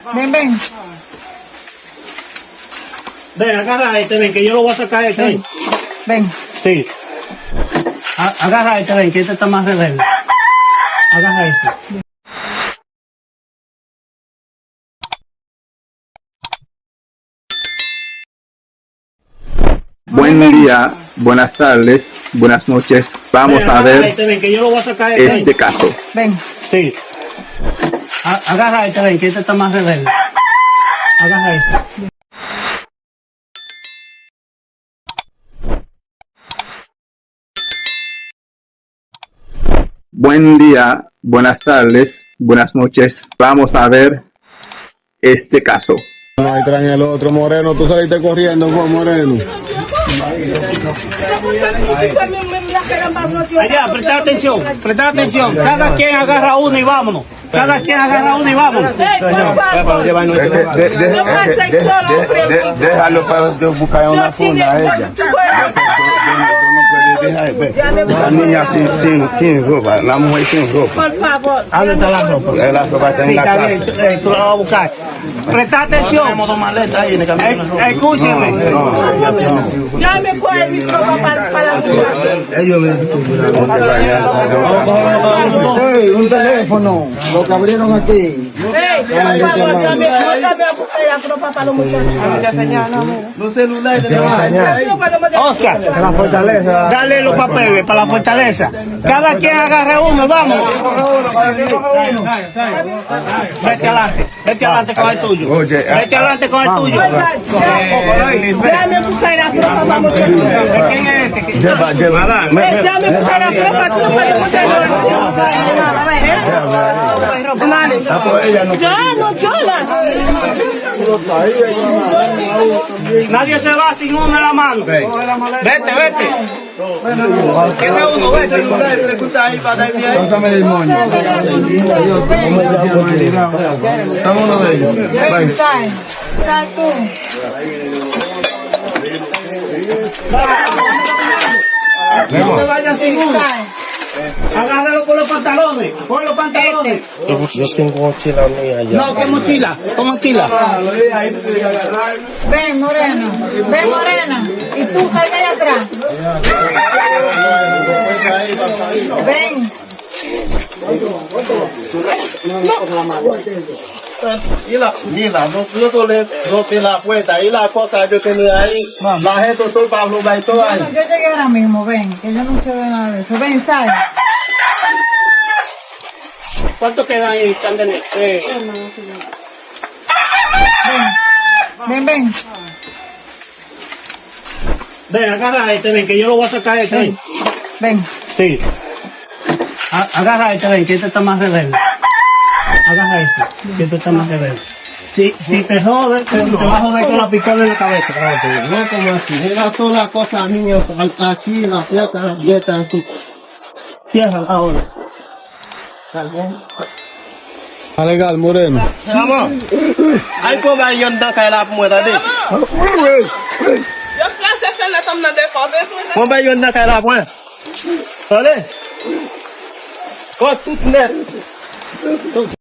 Ven, ven. Ven, agarra este, ven, que yo lo voy a sacar de aquí. Ven. Sí. Agarra este, ven, que este está más rebelde. Agarra este. Buen día, buenas tardes, buenas noches. Vamos Ven, a agarra ver este, ven, que yo lo voy a sacar de aquí. este caso. Ven. Sí. Agarra este, ven, que este está más rebelde. Agarra este. Buen día, buenas tardes, buenas noches. Vamos a ver este caso. Ahí traen el otro moreno, tú saliste corriendo con moreno. Allá, presta atención, presta atención. Cada quien agarra uno y vámonos. Cada quien agarra uno y vámonos. Déjalo para buscar una funda a ella. La niña sin ropa, la mujer sin ropa. Por favor. ¿Dónde está la ropa? La ropa está en Sí, la está casa. bien, tú la vas a buscar. Presta atención. Escúcheme. Ya me coge mi ropa para Un teléfono, lo que abrieron aquí. por favor, ya me a buscar la ropa para los muchachos. Los celulares de Oscar, la fortaleza. dale los papeles para la fortaleza. Cada quien agarre uno, vamos. Vete adelante con el tuyo. Oye, Vete adelante con el tuyo. Ya me buscar la ropa para los muchachos. ¿Quién es este? Lleva. Ya me buscar la ropa para los muchachos. Ya, no llora. Nadie se va sin uno en la mano. Vete. ¿Quién es uno? Vete. Pásame el moño. Estamos uno de ellos. Sal tú. No se vayan sin uno. Agárralo por los pantalones. Por los pantalones. Yo tengo mochila mía allá. No, ¿qué mochila? ¿Con mochila? Ven, moreno. Ven, morena. Y tú, salga allá atrás. Ven. Mira, nosotros le rompí la puerta y la cosa yo tenía ahí, la gente todo para hablar y todo ahí. Bueno, yo llegué ahora mismo, ven, que yo no sé de nada de eso. Ven, sal. ¿Cuánto quedan ahí, Candele? Ven. Ven, agarra este, ven, que yo lo voy a sacar de aquí. Ven. Sí. Agarra este, ven, que este está más rebelde. Agarra este, que este está más rebelde. Si te jodes, te vas a joder con la pistola en la cabeza. No como así, era toda la cosa mía, aquí la puerta abierta así. Cierra ahora. Alegal, moreno. Vamos. Ay, pues ahí anda cae la muerta de. Pues ahí anda cae la muerta. ¿Vale? Pues tú tienes.